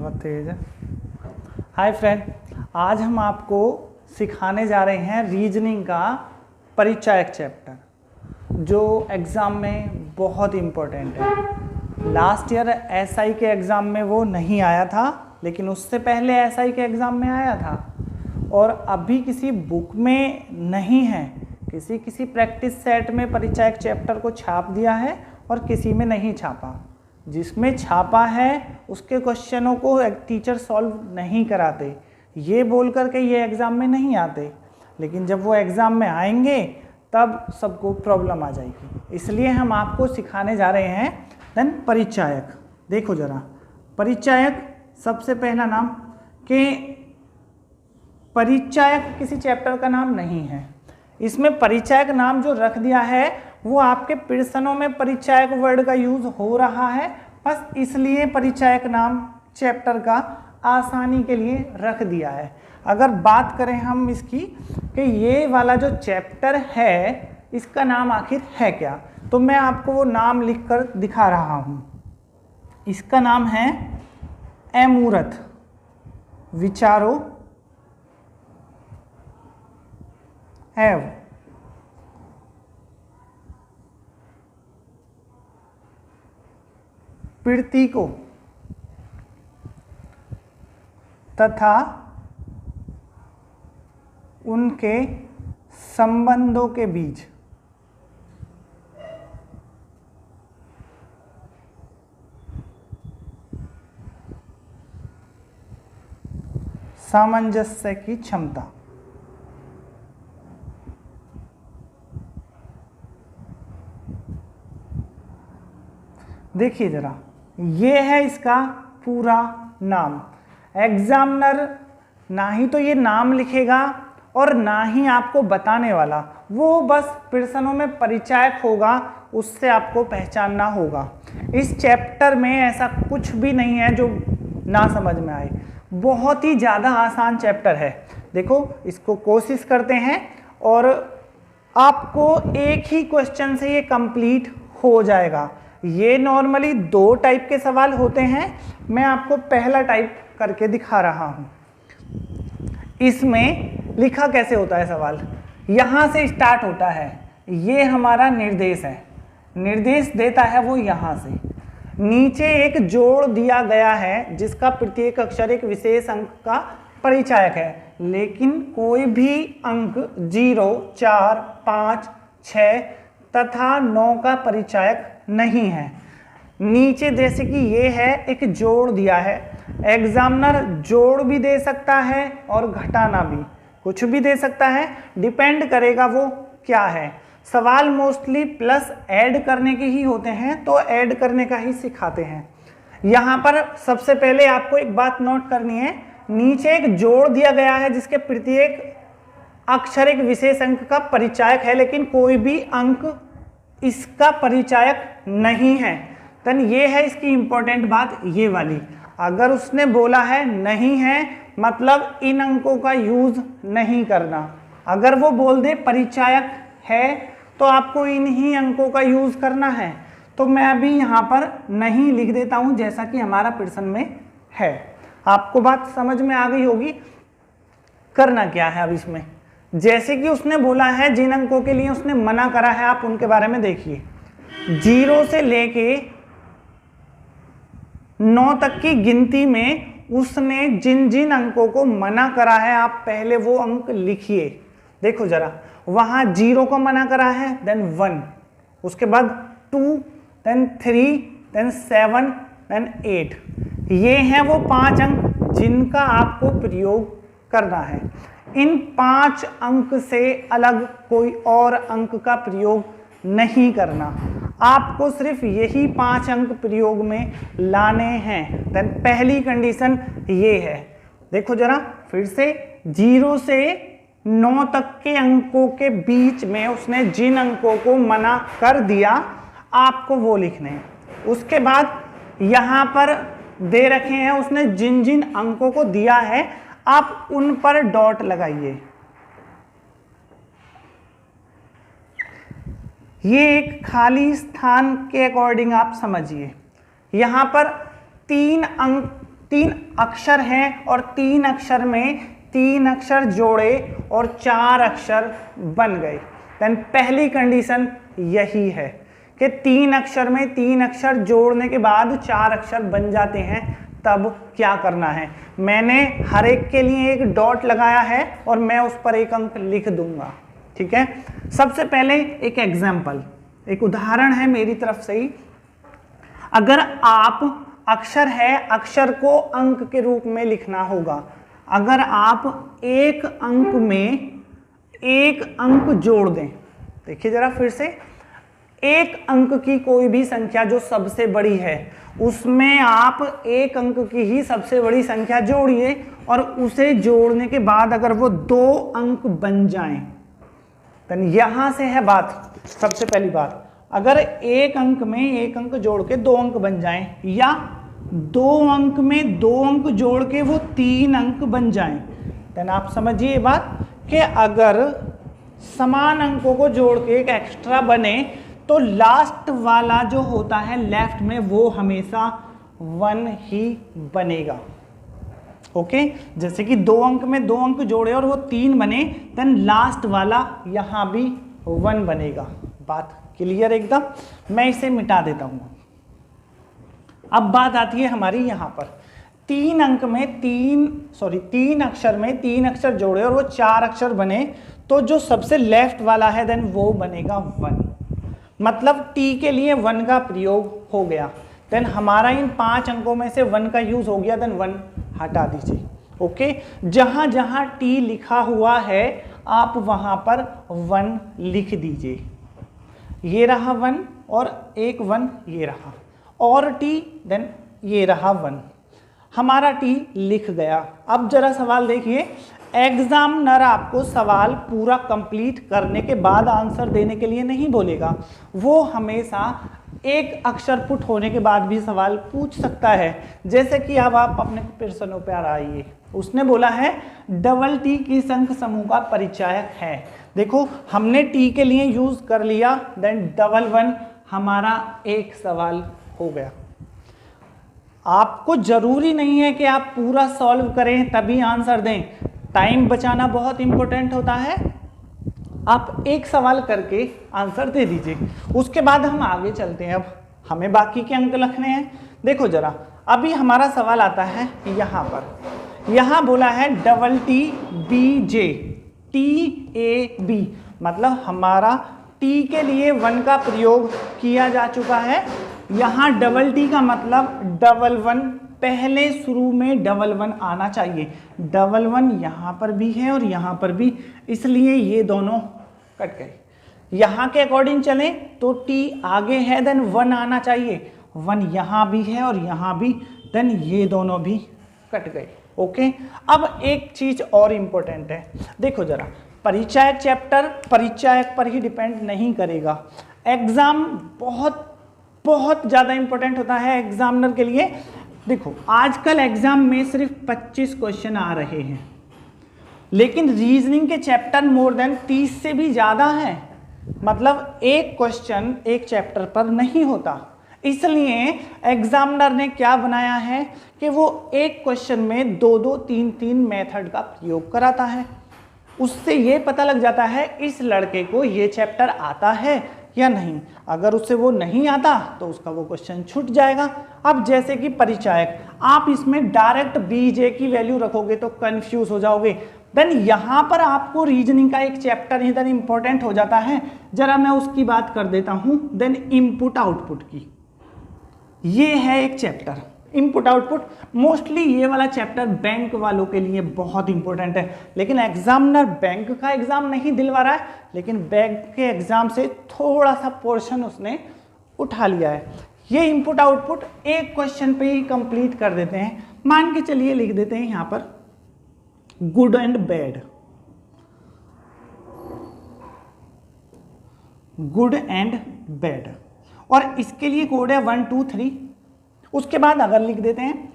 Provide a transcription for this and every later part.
बहुत तेज है। Hi friend, आज हम आपको सिखाने जा रहे हैं रीजनिंग का परिचयक चैप्टर, जो एग्ज़ाम में बहुत इम्पोर्टेंट है। लास्ट ईयर एसआई के एग्ज़ाम में वो नहीं आया था, लेकिन उससे पहले एसआई के एग्ज़ाम में आया था। और अभी किसी बुक में नहीं है, किसी प्रैक्टिस सेट में परिचयक चैप्टर को छाप दिया है और किसी में नहीं छापा। जिसमें छापा है उसके क्वेश्चनों को टीचर सॉल्व नहीं कराते, ये बोल करके ये एग्ज़ाम में नहीं आते, लेकिन जब वो एग्ज़ाम में आएंगे तब सबको प्रॉब्लम आ जाएगी। इसलिए हम आपको सिखाने जा रहे हैं देन परिचयक। देखो ज़रा, परिचयक सबसे पहला नाम कि परिचयक किसी चैप्टर का नाम नहीं है। इसमें परिचयक नाम जो रख दिया है वो आपके प्रश्नों में परिचयक वर्ड का यूज हो रहा है, बस इसलिए परिचयक नाम चैप्टर का आसानी के लिए रख दिया है। अगर बात करें हम इसकी कि ये वाला जो चैप्टर है इसका नाम आखिर है क्या, तो मैं आपको वो नाम लिखकर दिखा रहा हूँ। इसका नाम है अमूर्त विचारों एवं प्रतीकों तथा उनके संबंधों के बीच सामंजस्य की क्षमता। देखिए जरा, ये है इसका पूरा नाम। एग्जामिनर ना ही तो ये नाम लिखेगा और ना ही आपको बताने वाला, वो बस प्रश्नों में परिचयक होगा, उससे आपको पहचानना होगा। इस चैप्टर में ऐसा कुछ भी नहीं है जो ना समझ में आए। बहुत ही ज़्यादा आसान चैप्टर है। देखो, इसको कोशिश करते हैं और आपको एक ही क्वेश्चन से ये कंप्लीट हो जाएगा। ये नॉर्मली 2 टाइप के सवाल होते हैं, मैं आपको पहला टाइप करके दिखा रहा हूँ। इसमें लिखा कैसे होता है सवाल, यहाँ से स्टार्ट होता है, ये हमारा निर्देश है, निर्देश देता है वो यहाँ से। नीचे एक जोड़ दिया गया है जिसका प्रत्येक अक्षर एक विशेष अंक का परिचायक है, लेकिन कोई भी अंक 0, 4, 5, 6 तथा 9 का परिचायक नहीं है। नीचे जैसे कि ये है, एक जोड़ दिया है। एग्जामिनर जोड़ भी दे सकता है और घटाना भी, कुछ भी दे सकता है, डिपेंड करेगा वो क्या है। सवाल मोस्टली प्लस ऐड करने के ही होते हैं, तो ऐड करने का ही सिखाते हैं। यहाँ पर सबसे पहले आपको एक बात नोट करनी है, नीचे एक जोड़ दिया गया है जिसके प्रत्येक अक्षर एक विशेष अंक का परिचायक है, लेकिन कोई भी अंक इसका परिचायक नहीं है। तन ये है इसकी इंपॉर्टेंट बात, ये वाली। अगर उसने बोला है नहीं है, मतलब इन अंकों का यूज नहीं करना। अगर वो बोल दे परिचायक है तो आपको इन ही अंकों का यूज करना है। तो मैं अभी यहाँ पर नहीं लिख देता हूँ, जैसा कि हमारा प्रश्न में है। आपको बात समझ में आ गई होगी। करना क्या है अब इसमें, जैसे कि उसने बोला है जिन अंकों के लिए उसने मना करा है, आप उनके बारे में देखिए। 0 से लेके 9 तक की गिनती में उसने जिन जिन अंकों को मना करा है, आप पहले वो अंक लिखिए। देखो जरा, वहां 0 को मना करा है, देन 1, उसके बाद 2, देन 3, देन 7, देन 8। ये हैं वो 5 अंक जिनका आपको प्रयोग करना है। इन 5 अंक से अलग कोई और अंक का प्रयोग नहीं करना। आपको सिर्फ यही 5 अंक प्रयोग में लाने हैं। देन पहली कंडीशन ये है, देखो जरा फिर से, 0 से 9 तक के अंकों के बीच में उसने जिन अंकों को मना कर दिया, आपको वो लिखने हैं। उसके बाद यहाँ पर दे रखे हैं उसने जिन जिन अंकों को दिया है, आप उन पर डॉट लगाइए। ये एक खाली स्थान के अकॉर्डिंग आप समझिए। यहाँ पर 3 अक्षर हैं और 3 अक्षर में 3 अक्षर जोड़े और 4 अक्षर बन गए। देन पहली कंडीशन यही है कि 3 अक्षर में 3 अक्षर जोड़ने के बाद 4 अक्षर बन जाते हैं, तब क्या करना है। मैंने हर एक के लिए एक डॉट लगाया है और मैं उस पर एक अंक लिख दूंगा, ठीक है। सबसे पहले एक एग्जाम्पल, एक उदाहरण है मेरी तरफ से ही। अगर आप अक्षर है, अक्षर को अंक के रूप में लिखना होगा। अगर आप एक अंक में एक अंक जोड़ दें, देखिए जरा फिर से, एक अंक की कोई भी संख्या जो सबसे बड़ी है उसमें आप एक अंक की ही सबसे बड़ी संख्या जोड़िए और उसे जोड़ने के बाद अगर वो 2 अंक बन जाएं, तो यहां से है बात। सबसे पहली बात, अगर एक अंक में एक अंक जोड़ के 2 अंक बन जाएं या 2 अंक में 2 अंक जोड़ के वो 3 अंक बन जाएं, तो आप समझिए बात कि अगर समान अंकों को जोड़ के एक एक्स्ट्रा बने तो लास्ट वाला जो होता है लेफ्ट में वो हमेशा 1 ही बनेगा। ओके, जैसे कि 2 अंक में 2 अंक जोड़े और वो 3 बने, देन लास्ट वाला यहां भी 1 बनेगा। बात क्लियर एकदम। मैं इसे मिटा देता हूं। अब बात आती है हमारी यहां पर 3 अक्षर में 3 अक्षर जोड़े और वो 4 अक्षर बने, तो जो सबसे लेफ्ट वाला है देन वो बनेगा 1। मतलब टी के लिए 1 का प्रयोग हो गया। देन हमारा इन 5 अंकों में से 1 का यूज हो गया, देन 1 हटा दीजिए। ओके, जहां जहां टी लिखा हुआ है आप वहां पर 1 लिख दीजिए। ये रहा 1 और एक 1 ये रहा, और टी, देन ये रहा 1। हमारा टी लिख गया। अब जरा सवाल देखिए, एग्जामिनर आपको सवाल पूरा कंप्लीट करने के बाद आंसर देने के लिए नहीं बोलेगा। वो हमेशा एक अक्षर पुट होने के बाद भी सवाल पूछ सकता है। जैसे कि अब आप अपने प्रश्नों पर आइए। उसने बोला है डबल टी किस अंक समूह का परिचायक है। देखो हमने टी के लिए यूज कर लिया, देन डबल 1 हमारा एक सवाल हो गया। आपको जरूरी नहीं है कि आप पूरा सॉल्व करें तभी आंसर दें। टाइम बचाना बहुत इंपॉर्टेंट होता है। आप एक सवाल करके आंसर दे दीजिए, उसके बाद हम आगे चलते हैं। अब हमें बाकी के अंक लिखने हैं। देखो जरा, अभी हमारा सवाल आता है यहाँ पर। यहाँ बोला है double T B J, T A B, मतलब हमारा टी के लिए 1 का प्रयोग किया जा चुका है। यहाँ डबल टी का मतलब डबल 1, पहले शुरू में डबल 1 आना चाहिए। डबल 1 यहाँ पर भी है और यहाँ पर भी, इसलिए ये दोनों कट गए। यहाँ के अकॉर्डिंग चलें तो टी आगे है, देन 1 आना चाहिए। 1 यहाँ भी है और यहाँ भी, देन ये दोनों भी कट गए। ओके, अब एक चीज और इम्पोर्टेंट है। देखो जरा, परिचायक चैप्टर परिचायक पर ही डिपेंड नहीं करेगा। एग्जाम बहुत बहुत ज़्यादा इंपॉर्टेंट होता है एग्जामिनर के लिए। देखो आजकल एग्जाम में सिर्फ 25 क्वेश्चन आ रहे हैं, लेकिन रीजनिंग के चैप्टर मोर देन 30 से भी ज़्यादा है। मतलब एक क्वेश्चन एक चैप्टर पर नहीं होता। इसलिए एग्जामिनर ने क्या बनाया है कि वो एक क्वेश्चन में 2-2, 3-3 मेथड का प्रयोग कराता है। उससे ये पता लग जाता है इस लड़के को ये चैप्टर आता है या नहीं। अगर उससे वो नहीं आता तो उसका वो क्वेश्चन छूट जाएगा। अब जैसे कि परिचायक, आप इसमें डायरेक्ट बीजे की वैल्यू रखोगे तो कंफ्यूज हो जाओगे। देन यहाँ पर आपको रीजनिंग का एक चैप्टर इधर इंपॉर्टेंट हो जाता है, जरा मैं उसकी बात कर देता हूँ। देन इनपुट आउटपुट की, ये है एक चैप्टर इनपुट आउटपुट। मोस्टली ये वाला चैप्टर बैंक वालों के लिए बहुत इंपॉर्टेंट है, लेकिन एग्जामिनर बैंक का एग्जाम नहीं दिलवा रहा है, लेकिन बैंक के एग्जाम से थोड़ा सा पोर्शन उसने उठा लिया है। ये इनपुट आउटपुट एक क्वेश्चन पे ही कंप्लीट कर देते हैं। मान के चलिए लिख देते हैं यहाँ पर good and bad, good and bad, और इसके लिए कोड है 1 2 3। उसके बाद अगर लिख देते हैं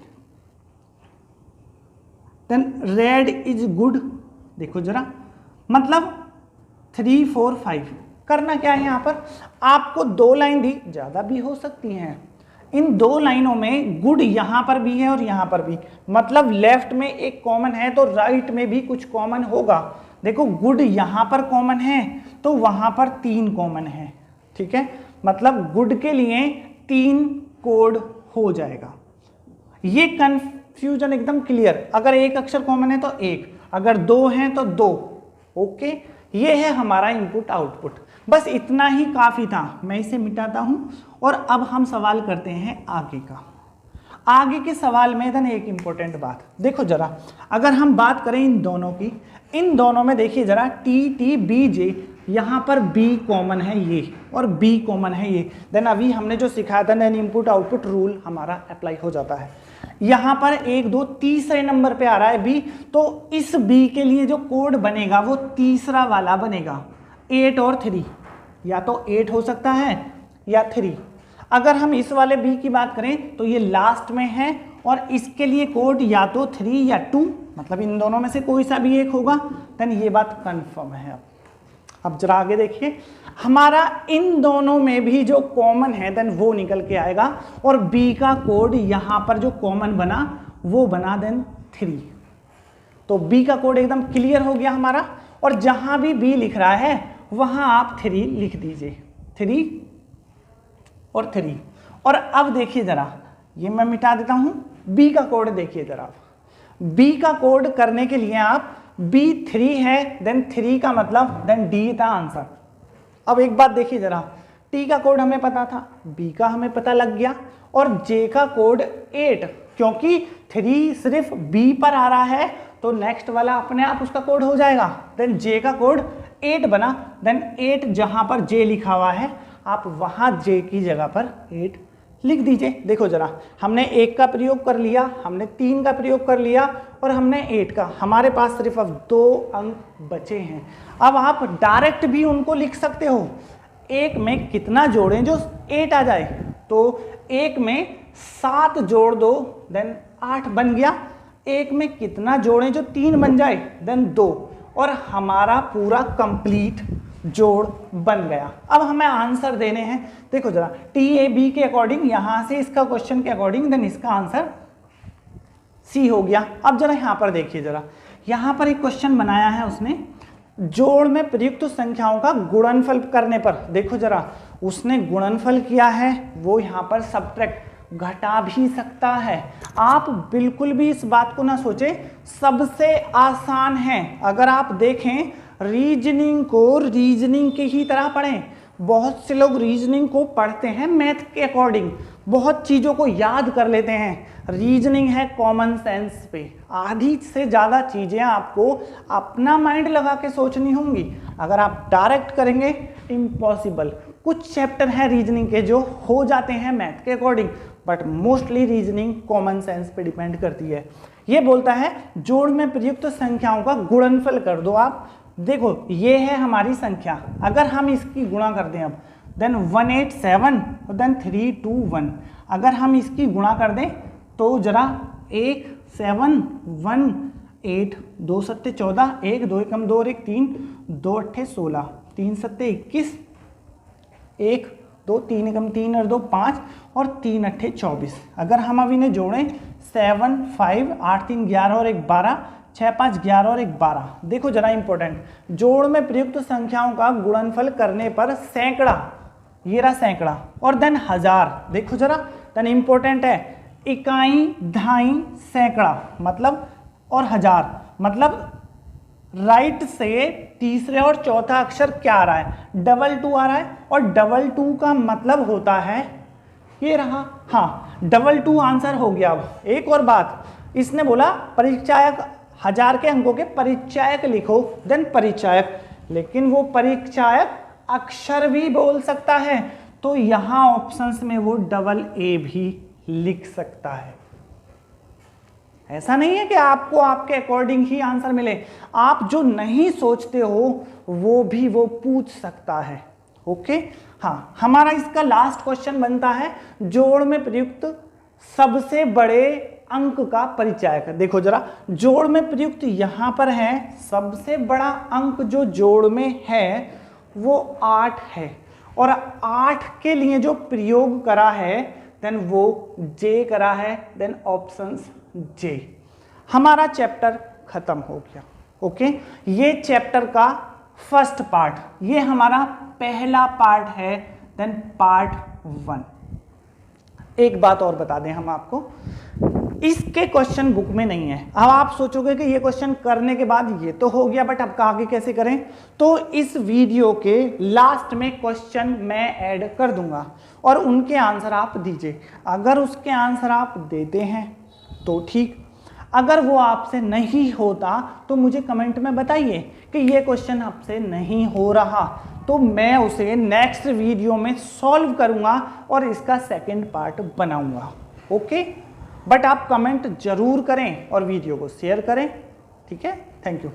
देन रेड इज गुड। देखो जरा, मतलब 3 4 5 करना क्या है। यहाँ पर आपको 2 लाइन दी, ज़्यादा भी हो सकती हैं। इन दो लाइनों में गुड यहाँ पर भी है और यहाँ पर भी, मतलब लेफ्ट में एक कॉमन है तो राइट में भी कुछ कॉमन होगा। देखो गुड यहाँ पर कॉमन है तो वहाँ पर 3 कॉमन है, ठीक है, मतलब गुड के लिए 3 कोड हो जाएगा। ये कंफ्यूजन एकदम क्लियर, अगर एक अक्षर कॉमन है तो 1, अगर 2 हैं तो 2। ओके, ये है हमारा इनपुट आउटपुट। बस इतना ही काफ़ी था, मैं इसे मिटाता हूँ और अब हम सवाल करते हैं आगे का। आगे के सवाल में धन एक इंपॉर्टेंट बात देखो जरा, अगर हम बात करें इन दोनों की, इन दोनों में देखिए जरा टी टी बी जे, यहाँ पर बी कॉमन है ये और बी कॉमन है ये, देन अभी हमने जो सिखाया था देन इनपुट आउटपुट रूल हमारा अप्लाई हो जाता है। यहाँ पर 1 2 तीसरे नंबर पे आ रहा है बी, तो इस बी के लिए जो कोड बनेगा वो तीसरा वाला बनेगा, 8 और 3, या तो 8 हो सकता है या 3। अगर हम इस वाले बी की बात करें तो ये लास्ट में है और इसके लिए कोड या तो 3 या 2, मतलब इन दोनों में से कोई सा भी एक होगा, देन ये बात कंफर्म है। अब जरा आगे देखिए, हमारा इन दोनों में भी जो कॉमन है देन वो निकल के आएगा और बी का कोड यहाँ पर जो कॉमन बना वो बना देन 3, तो बी का कोड एकदम क्लियर हो गया हमारा। और जहां भी बी लिख रहा है वहां आप 3 लिख दीजिए, 3 और 3। और अब देखिए जरा, ये मैं मिटा देता हूं, बी का कोड देखिए जरा, बी का कोड करने के लिए आप B3 है देन 3 का मतलब देन डी था आंसर। अब एक बात देखिए जरा, टी का कोड हमें पता था, बी का हमें पता लग गया और जे का कोड 8, क्योंकि 3 सिर्फ बी पर आ रहा है तो नेक्स्ट वाला अपने आप उसका कोड हो जाएगा, देन जे का कोड 8 बना, देन 8 जहां पर जे लिखा हुआ है आप वहां जे की जगह पर 8 लिख दीजिए। देखो जरा, हमने 1 का प्रयोग कर लिया, हमने 3 का प्रयोग कर लिया और हमने 8 का, हमारे पास सिर्फ अब 2 अंक बचे हैं। अब आप डायरेक्ट भी उनको लिख सकते हो, 1 में कितना जोड़ें जो 8 आ जाए, तो 1 में 7 जोड़ दो देन 8 बन गया, 1 में कितना जोड़ें जो 3 बन जाए देन 2, और हमारा पूरा कंप्लीट जोड़ बन गया। अब हमें आंसर देने हैं, देखो जरा टी ए बी के अकॉर्डिंग, यहां से इसका क्वेश्चन के अकॉर्डिंग देन इसका आंसर सी हो गया। अब जरा यहां पर देखिए जरा, यहां पर एक क्वेश्चन बनाया है उसने, जोड़ में प्रयुक्त संख्याओं का गुणनफल करने पर, देखो जरा उसने गुणनफल किया है, वो यहां पर सब्ट्रैक्ट घटा भी सकता है। आप बिल्कुल भी इस बात को ना सोचें, सबसे आसान है। अगर आप देखें रीजनिंग को रीजनिंग की ही तरह पढ़ें, बहुत से लोग रीजनिंग को पढ़ते हैं मैथ के अकॉर्डिंग, बहुत चीज़ों को याद कर लेते हैं। रीजनिंग है कॉमन सेंस पे, आधी से ज़्यादा चीज़ें आपको अपना माइंड लगा के सोचनी होंगी। अगर आप डायरेक्ट करेंगे इम्पॉसिबल। कुछ चैप्टर हैं रीजनिंग के जो हो जाते हैं मैथ के according, but mostly reasoning common sense पे डिपेंड करती है। ये बोलता है जोड़ में प्रयुक्त संख्याओं का गुणनफल कर दो आप। देखो ये है हमारी संख्या, अगर हम इसकी गुणा कर दें अब देन 187 और देन 321, अगर हम इसकी गुणा कर दें तो जरा 1 7 1 8 2 7 14, 1 2 1 2 और 1 3, 2 8 16, 3 7 21, 1 2 3 1 3 और 2 5 और 3 8 24। अगर हम अब इन्हें जोड़ें 7 5 8 3 11 और 1 12, 6 5 11 और 1 12। देखो जरा इंपॉर्टेंट, जोड़ में प्रयुक्त संख्याओं का गुणनफल करने पर सैकड़ा, ये रहा सैकड़ा, और देन हजार। देखो जरा देन इंपॉर्टेंट है, इकाई दहाई सैकड़ा मतलब और हजार, मतलब राइट से तीसरे और चौथा अक्षर क्या आ रहा है, 22 आ रहा है, और 22 का मतलब होता है ये रहा, हाँ 22 आंसर हो गया। अब एक और बात, इसने बोला परिचायक 1000 के अंकों के परिचायक लिखो, देन परिचायक, लेकिन वो परिचायक अक्षर भी बोल सकता है, तो यहां ऑप्शंस में वो AA भी लिख सकता है। ऐसा नहीं है कि आपको आपके अकॉर्डिंग ही आंसर मिले, आप जो नहीं सोचते हो वो भी वो पूछ सकता है। ओके, हाँ हमारा इसका लास्ट क्वेश्चन बनता है जोड़ में प्रयुक्त सबसे बड़े अंक का परिचायक। देखो जरा, जोड़ में प्रयुक्त यहां पर है, सबसे बड़ा अंक जो जोड़ में है वो 8 है, और 8 के लिए जो प्रयोग करा है देन वो जे करा है, देन ऑप्शंस जे। हमारा चैप्टर खत्म हो गया। ओके, ये चैप्टर का फर्स्ट पार्ट, ये हमारा पहला पार्ट है, देन पार्ट 1। एक बात और बता दें हम आपको, इसके क्वेश्चन बुक में नहीं है। अब आप सोचोगे कि ये क्वेश्चन करने के बाद ये तो हो गया, बट अब आगे कैसे करें? तो इस वीडियो के लास्ट में क्वेश्चन मैं ऐड कर दूंगा और उनके आंसर आप दीजिए। अगर उसके आंसर आप देते हैं तो ठीक, अगर वो आपसे नहीं होता तो मुझे कमेंट में बताइए कि ये क्वेश्चन आपसे नहीं हो रहा, तो मैं उसे नेक्स्ट वीडियो में सॉल्व करूंगा और इसका सेकंड पार्ट बनाऊंगा। ओके, बट आप कमेंट जरूर करें और वीडियो को शेयर करें। ठीक है, थैंक यू।